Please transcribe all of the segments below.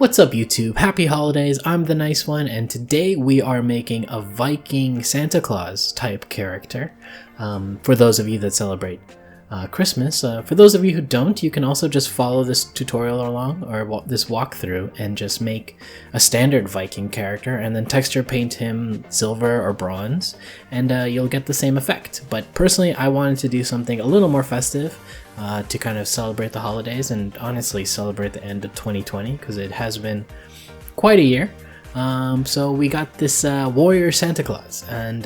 What's up YouTube? Happy holidays, I'm the nice one, and today we are making a Viking Santa Claus type character for those of you that celebrate Christmas. For those of you who don't, you can also just follow this tutorial along or this walkthrough and just make a standard Viking character and then texture paint him silver or bronze and you'll get the same effect. But personally I wanted to do something a little more festive to kind of celebrate the holidays and honestly celebrate the end of 2020 because it has been quite a year. So we got this warrior Santa Claus, and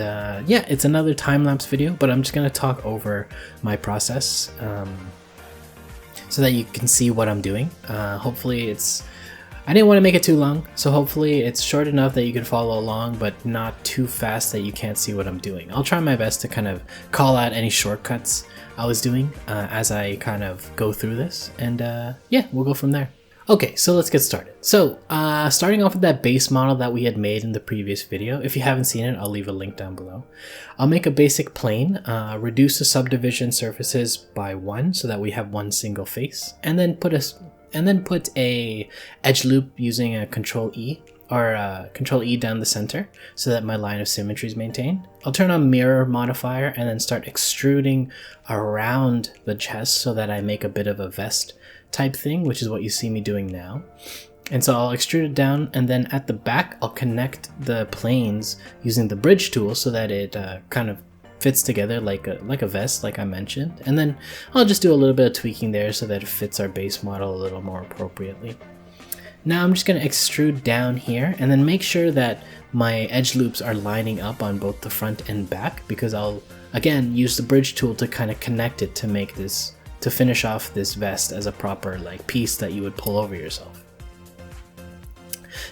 yeah, it's another time-lapse video, but I'm just gonna talk over my process so that you can see what I'm doing. Hopefully I didn't want to make it too long, so hopefully it's short enough that you can follow along, but not too fast that you can't see what I'm doing. I'll try my best to kind of call out any shortcuts I was doing as I kind of go through this, and yeah, we'll go from there. Okay, so let's get started. So, starting off with that base model that we had made in the previous video. If you haven't seen it, I'll leave a link down below. I'll make a basic plane, reduce the subdivision surfaces by 1 so that we have one single face, and then put a edge loop using a Control E or Control E down the center so that my line of symmetry is maintained. I'll turn on mirror modifier and then start extruding around the chest so that I make a bit of a vest type thing, which is what you see me doing now. And so I'll extrude it down, and then at the back I'll connect the planes using the bridge tool so that it kind of fits together like a vest, like I mentioned. And then I'll just do a little bit of tweaking there so that it fits our base model a little more appropriately. Now I'm just going to extrude down here and then make sure that my edge loops are lining up on both the front and back, because I'll again use the bridge tool to kind of connect it to make this, to finish off this vest as a proper like piece that you would pull over yourself.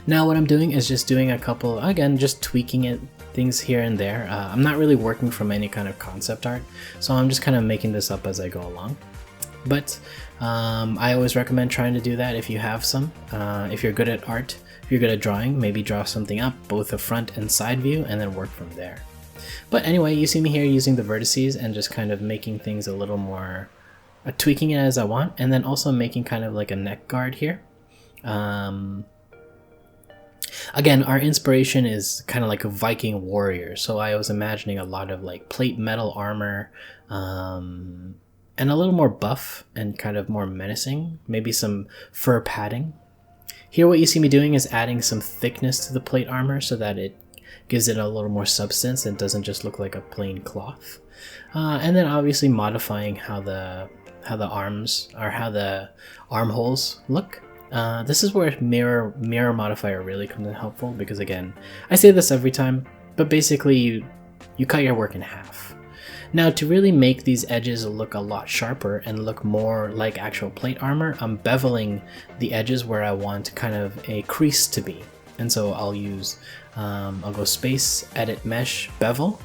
Now what I'm doing is just doing a couple, again, just tweaking it, things here and there. I'm not really working from any kind of concept art, so I'm just kind of making this up as I go along. But I always recommend trying to do that if you have some. If you're good at art, if you're good at drawing, maybe draw something up, both a front and side view, and then work from there. But anyway, you see me here using the vertices and just kind of making things a little more, tweaking it as I want, and then also making kind of like a neck guard here. Again, our inspiration is kind of like a Viking warrior, so I was imagining a lot of like plate metal armor, and a little more buff and kind of more menacing, maybe some fur padding. Here what you see me doing is adding some thickness to the plate armor so that it gives it a little more substance and doesn't just look like a plain cloth. And then obviously modifying how the arms, or how the armholes look. This is where mirror modifier really comes in helpful, because again, I say this every time, but basically you cut your work in half. Now to really make these edges look a lot sharper and look more like actual plate armor, I'm beveling the edges where I want kind of a crease to be. And so I'll use, I'll go space, edit mesh, bevel,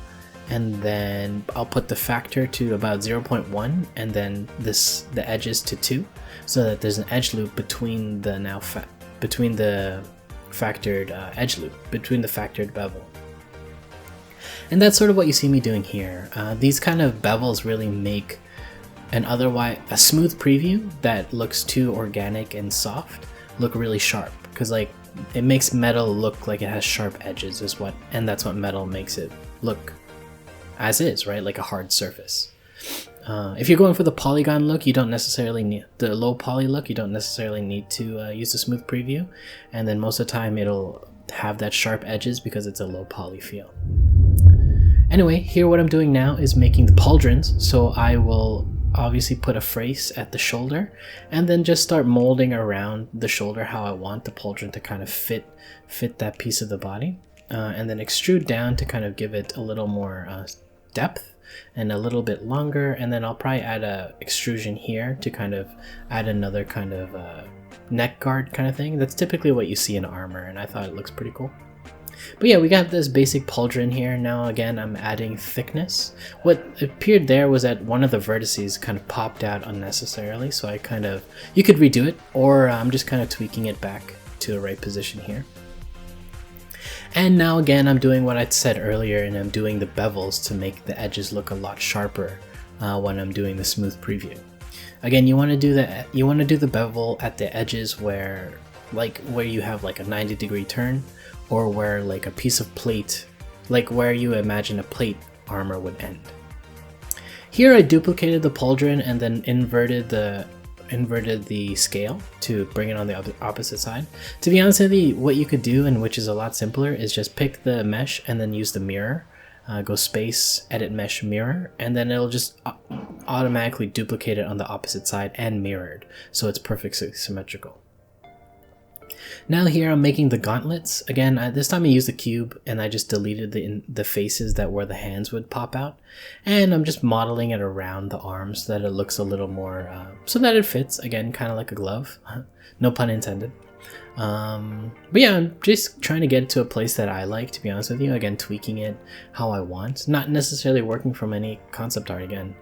and then I'll put the factor to about 0.1 and then the edges to 2 so that there's an edge loop between the factored edge loop, between the factored bevel. And that's sort of what you see me doing here. These kind of bevels really make a smooth preview that looks too organic and soft look really sharp, because like it makes metal look like it has sharp edges and that's what metal makes it look as is, right? Like a hard surface. If you're going for the polygon look, you don't necessarily need the low poly look. You don't necessarily need to use the smooth preview, and then most of the time it'll have that sharp edges because it's a low poly feel. Anyway, here what I'm doing now is making the pauldrons, so I will obviously put a face at the shoulder and then just start molding around the shoulder how I want the pauldron to kind of fit that piece of the body, and then extrude down to kind of give it a little more depth and a little bit longer, and then I'll probably add a extrusion here to kind of add another kind of neck guard kind of thing. That's typically what you see in armor, and I thought it looks pretty cool. But yeah, we got this basic pauldron here. Now again, I'm adding thickness. What appeared there was that one of the vertices kind of popped out unnecessarily, so you could redo it, or I'm just kind of tweaking it back to the right position here. And now again, I'm doing what I said earlier, and I'm doing the bevels to make the edges look a lot sharper when I'm doing the smooth preview. Again, you want to do the bevel at the edges where like where you have like a 90-degree turn, or where like a piece of plate, like where you imagine a plate armor would end. Here I duplicated the pauldron and then inverted the scale to bring it on the opposite side. To be honest with you, what you could do, and which is a lot simpler, is just pick the mesh and then use the mirror. Go space, edit mesh, mirror, and then it'll just automatically duplicate it on the opposite side and mirrored, so it's perfectly symmetrical. Now here I'm making the gauntlets. Again, this time I used the cube and I just deleted the faces that where the hands would pop out. And I'm just modeling it around the arms so that it looks a little more, so that it fits, again, kind of like a glove. No pun intended. But yeah, I'm just trying to get it to a place that I like, to be honest with you. Again, tweaking it how I want. Not necessarily working from any concept art again.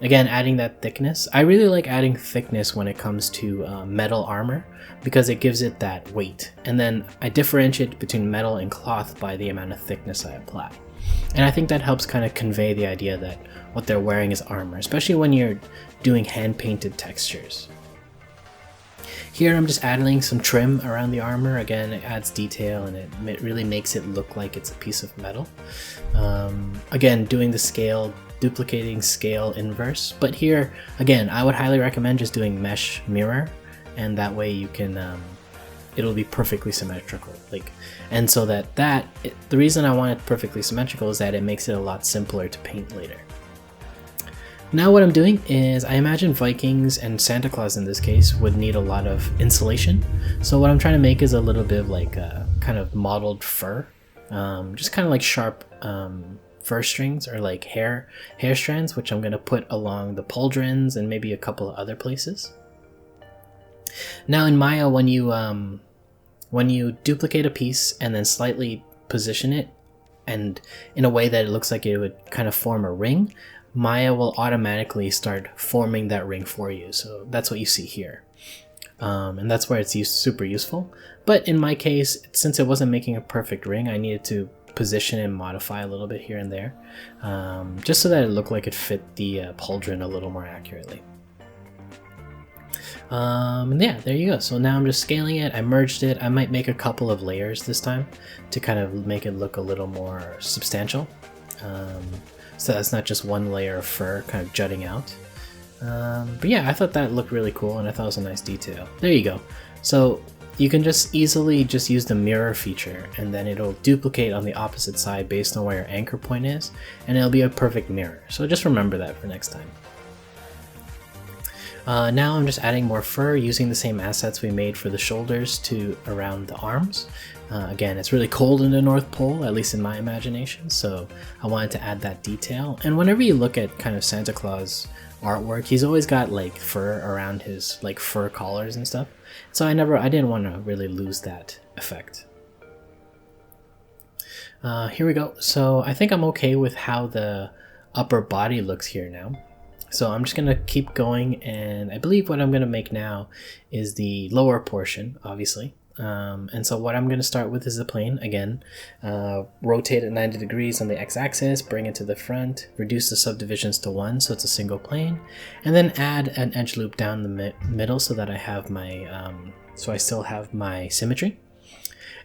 Again, adding that thickness. I really like adding thickness when it comes to metal armor because it gives it that weight. And then I differentiate between metal and cloth by the amount of thickness I apply. And I think that helps kind of convey the idea that what they're wearing is armor, especially when you're doing hand-painted textures. Here I'm just adding some trim around the armor. Again, it adds detail and it really makes it look like it's a piece of metal. Again, doing the scale, duplicating scale inverse. But here, again, I would highly recommend just doing mesh mirror, and that way you can, it'll be perfectly symmetrical. And so the reason I want it perfectly symmetrical is that it makes it a lot simpler to paint later. Now what I'm doing is, I imagine Vikings and Santa Claus in this case would need a lot of insulation. So what I'm trying to make is a little bit of like a kind of modeled fur, just kind of like sharp fur strings or like hair strands, which I'm going to put along the pauldrons and maybe a couple of other places. Now in Maya, when you duplicate a piece and then slightly position it and in a way that it looks like it would kind of form a ring, Maya will automatically start forming that ring for you. So that's what you see here. And that's where it's super useful. But in my case, since it wasn't making a perfect ring, I needed to position and modify a little bit here and there, just so that it looked like it fit the pauldron a little more accurately. And yeah, there you go. So now I'm just scaling it. I merged it. I might make a couple of layers this time to kind of make it look a little more substantial. So that's not just one layer of fur kind of jutting out. But yeah, I thought that looked really cool and I thought it was a nice detail. There you go. So you can just easily just use the mirror feature and then it'll duplicate on the opposite side based on where your anchor point is, and it'll be a perfect mirror. So just remember that for next time. Now I'm just adding more fur using the same assets we made for the shoulders to around the arms. Again, it's really cold in the North Pole, at least in my imagination, so I wanted to add that detail. And whenever you look at kind of Santa Claus artwork, he's always got like fur around his like fur collars and stuff. So I didn't want to really lose that effect. Here we go. So I think I'm okay with how the upper body looks here now. So I'm just going to keep going, and I believe what I'm going to make now is the lower portion, obviously. And so what I'm going to start with is the plane. Again, rotate it 90 degrees on the x-axis, bring it to the front, reduce the subdivisions to 1 so it's a single plane, and then add an edge loop down the middle so that I have my, so I still have my symmetry.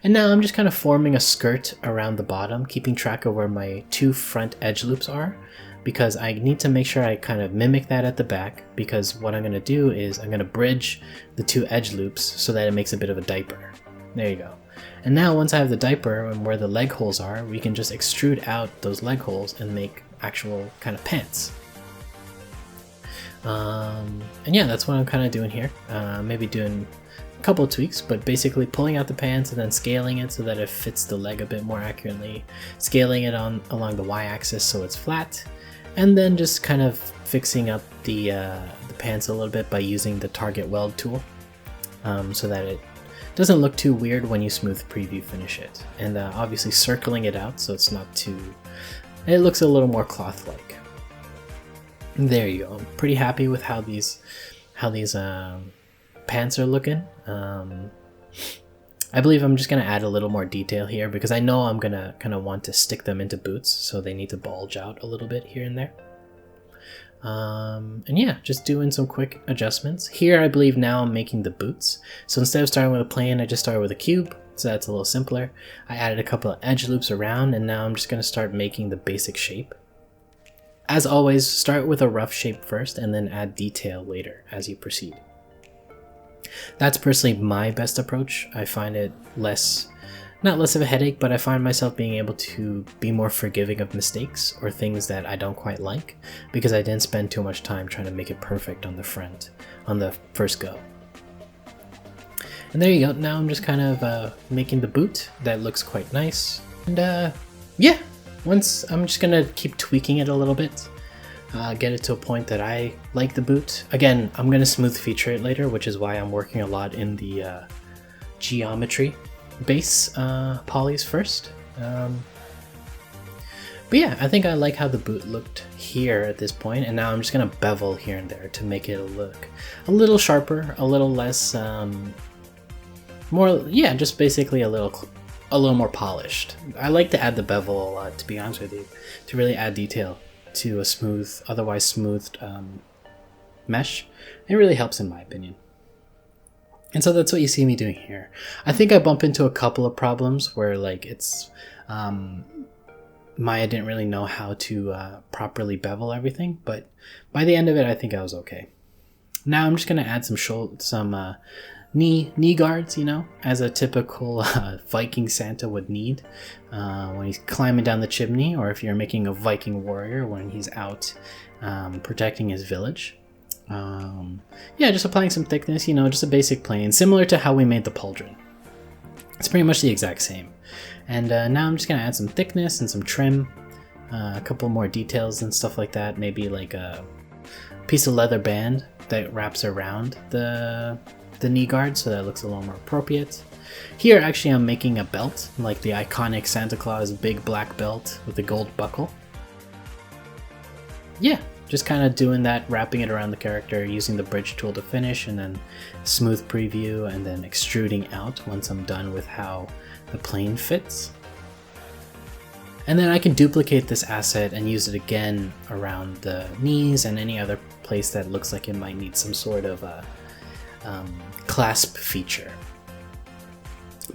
And now I'm just kind of forming a skirt around the bottom, keeping track of where my 2 front edge loops are, because I need to make sure I kind of mimic that at the back, because what I'm going to do is I'm going to bridge the 2 edge loops so that it makes a bit of a diaper. There you go. And now once I have the diaper and where the leg holes are, we can just extrude out those leg holes and make actual kind of pants. And yeah, that's what I'm kind of doing here. Maybe doing a couple of tweaks, but basically pulling out the pants and then scaling it so that it fits the leg a bit more accurately, scaling it along the y-axis so it's flat, and then just kind of fixing up the pants a little bit by using the target weld tool, so that it doesn't look too weird when you smooth preview finish it. And obviously circling it out so it's not too, it looks a little more cloth-like. There you go. I'm pretty happy with how these pants are looking. I believe I'm just going to add a little more detail here because I know I'm going to kind of want to stick them into boots, so they need to bulge out a little bit here and there. And yeah, just doing some quick adjustments. Here I believe now I'm making the boots. So instead of starting with a plane, I just started with a cube, so that's a little simpler. I added a couple of edge loops around, and now I'm just going to start making the basic shape. As always, start with a rough shape first and then add detail later as you proceed. That's personally my best approach. I find it not less of a headache, but I find myself being able to be more forgiving of mistakes or things that I don't quite like because I didn't spend too much time trying to make it perfect on the first go. And there you go. Now I'm just kind of making the boot. That looks quite nice. And yeah, once I'm just gonna keep tweaking it a little bit, get it to a point that I like the boot. Again, I'm gonna smooth feature it later, which is why I'm working a lot in the geometry base polys first. But yeah, I think I like how the boot looked here at this point, and now I'm just gonna bevel here and there to make it look a little sharper, a little less just basically a little more polished. I like to add the bevel a lot, to be honest with you, to really add detail to a otherwise smoothed mesh. It really helps in my opinion. And so that's what you see me doing here. I think I bump into a couple of problems where like it's Maya didn't really know how to properly bevel everything, but by the end of it I think I was okay. Now I'm just gonna add some knee guards, as a typical Viking Santa would need when he's climbing down the chimney, or if you're making a Viking warrior when he's out protecting his village. Yeah, just applying some thickness, just a basic plane, similar to how we made the Pauldron. It's pretty much the exact same. And now I'm just gonna add some thickness and some trim, a couple more details and stuff like that, maybe like a piece of leather band that wraps around the knee guard so that it looks a little more appropriate. Here actually I'm making a belt, like the iconic Santa Claus big black belt with the gold buckle. Yeah, just kind of doing that, wrapping it around the character, using the bridge tool to finish, and then smooth preview, and then extruding out once I'm done with how the plane fits. And then I can duplicate this asset and use it again around the knees and any other place that looks like it might need some sort of a clasp feature.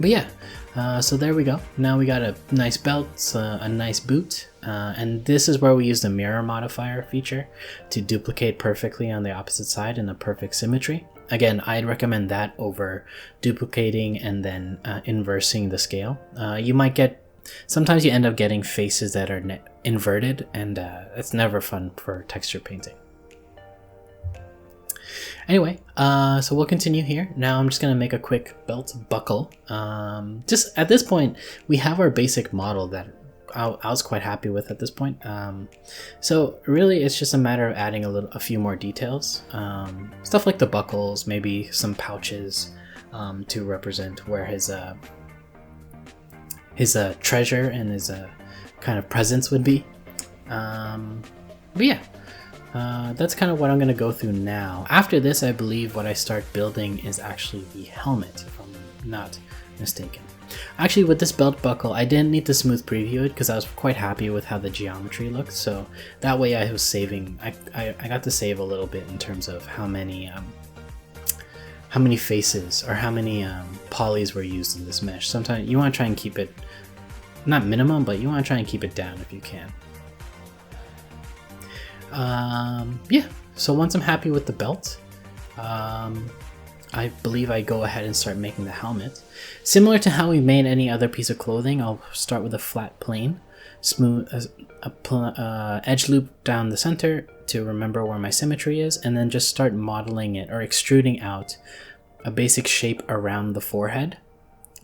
But yeah, so there we go. Now we got a nice belt, a nice boot, and this is where we use the mirror modifier feature to duplicate perfectly on the opposite side in a perfect symmetry. Again, I'd recommend that over duplicating and then inversing the scale. Sometimes you end up getting faces that are inverted, and it's never fun for texture painting. Anyway, so we'll continue here. Now I'm just going to make a quick belt buckle. Just at this point, we have our basic model that I was quite happy with at this point. So really it's just a matter of adding a few more details. Stuff like the buckles, maybe some pouches to represent where his treasure and his kind of presence would be. But yeah. That's kind of what I'm going to go through now. After this, I believe what I start building is actually the helmet, if I'm not mistaken. Actually, with this belt buckle, I didn't need to smooth preview it because I was quite happy with how the geometry looked. So that way I was saving, I got to save a little bit in terms of how many faces or how many polys were used in this mesh. Sometimes you want to try and keep it, not minimum, but you want to try and keep it down if you can. Yeah, so once I'm happy with the belt, I believe I go ahead and start making the helmet. Similar to how we made any other piece of clothing, I'll start with a flat plane, smooth edge loop down the center to remember where my symmetry is, and then just start modeling it or extruding out a basic shape around the forehead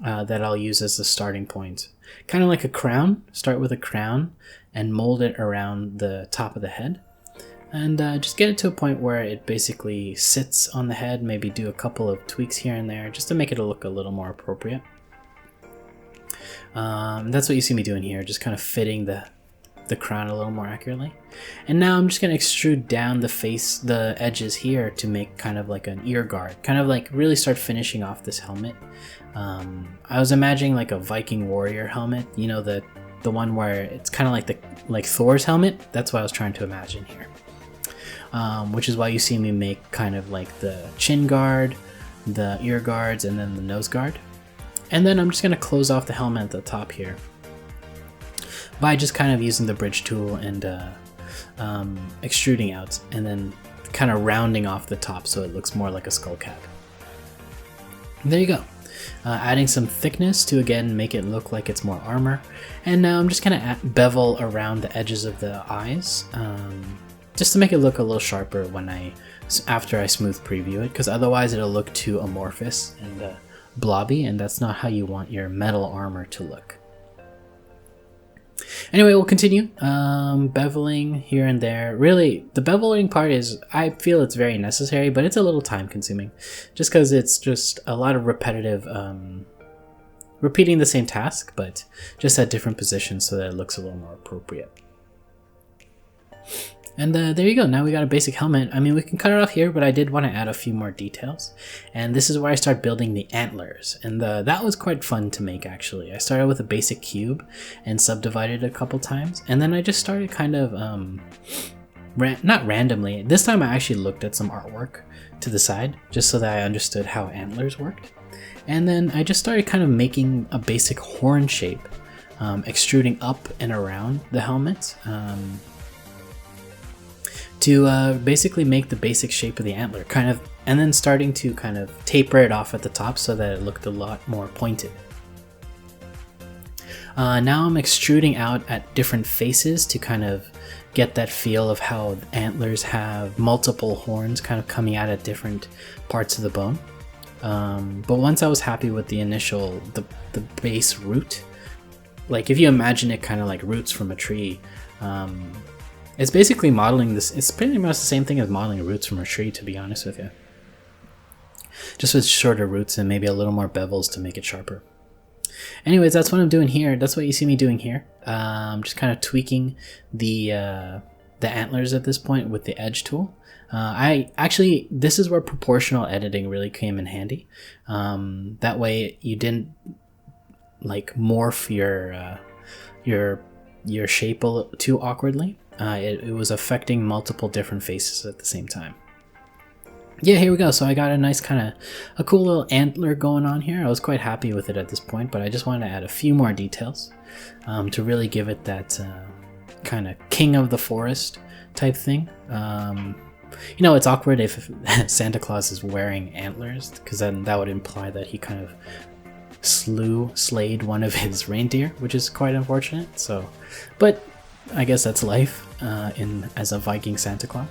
that I'll use as the starting point. Kind of like a crown, start with a crown and mold it around the top of the head. And just get it to a point where it basically sits on the head, maybe do a couple of tweaks here and there just to make it look a little more appropriate. That's what you see me doing here, just kind of fitting the crown a little more accurately. And now I'm just going to extrude down the edges here to make kind of like an ear guard, kind of like really start finishing off this helmet. I was imagining like a Viking warrior helmet, the one where it's kind of like Thor's helmet. That's what I was trying to imagine here. which is why you see me make kind of like the chin guard, the ear guards, and then the nose guard. And then I'm just going to close off the helmet at the top here by just kind of using the bridge tool and extruding out, and then kind of rounding off the top so it looks more like a skull cap. And there you go. Adding some thickness to again make it look like it's more armor. And now I'm just gonna bevel around the edges of the eyes, just to make it look a little sharper after I smooth preview it, because otherwise it'll look too amorphous and blobby, and that's not how you want your metal armor to look. Anyway, we'll continue beveling here and there. Really, the beveling part I feel it's very necessary, but it's a little time consuming just because it's just a lot of repetitive repeating the same task, but just at different positions so that it looks a little more appropriate. And there you go. Now we got a basic helmet. I mean, we can cut it off here, but I did want to add a few more details. And this is where I start building the antlers. And that was quite fun to make, actually. I started with a basic cube and subdivided it a couple times. And then I just started kind of, not randomly. This time I actually looked at some artwork to the side, just so that I understood how antlers worked. And then I just started kind of making a basic horn shape, extruding up and around the helmet. To basically make the basic shape of the antler, and then starting to kind of taper it off at the top so that it looked a lot more pointed. Now I'm extruding out at different faces to kind of get that feel of how antlers have multiple horns kind of coming out at different parts of the bone. But once I was happy with the initial, the base root, like if you imagine it kind of like roots from a tree, it's basically modeling this. It's pretty much the same thing as modeling roots from a tree, to be honest with you. Just with shorter roots and maybe a little more bevels to make it sharper. Anyways, that's what I'm doing here. That's what you see me doing here. Just kind of tweaking the antlers at this point with the edge tool. This is where proportional editing really came in handy. That way you didn't like morph your shape too awkwardly. It was affecting multiple different faces at the same time. Yeah, here we go. So I got a cool little antler going on here. I was quite happy with it at this point, but I just wanted to add a few more details to really give it that kind of king of the forest type thing. You know, it's awkward if Santa Claus is wearing antlers, because then that would imply that he kind of slayed one of his reindeer, which is quite unfortunate. So, but I guess that's life as a Viking Santa Claus.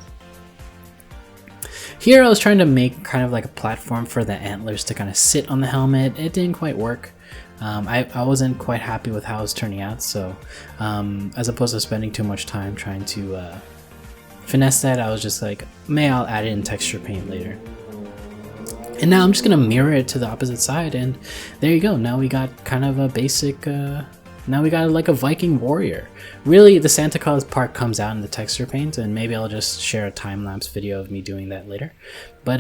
Here I was trying to make kind of like a platform for the antlers to kind of sit on the helmet. It didn't quite work. I wasn't quite happy with how it was turning out, so as opposed to spending too much time trying to finesse that, I was just like, I'll add it in texture paint later. And now I'm just gonna mirror it to the opposite side, and there you go. Now we got kind of a basic, now we got like a Viking warrior. Really, the Santa Claus part comes out in the texture paint, and maybe I'll just share a time-lapse video of me doing that later. But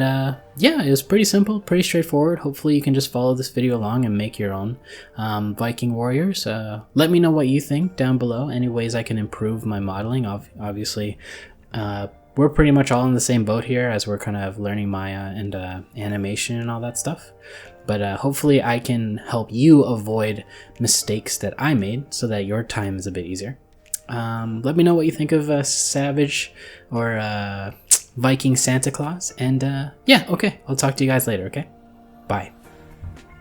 yeah, it was pretty simple, pretty straightforward. Hopefully you can just follow this video along and make your own Viking warriors. Let me know what you think down below, any ways I can improve my modeling. Obviously, we're pretty much all in the same boat here as we're kind of learning Maya and animation and all that stuff. But hopefully I can help you avoid mistakes that I made so that your time is a bit easier. Let me know what you think of Savage or Viking Santa Claus. And yeah, okay, I'll talk to you guys later, okay? Bye.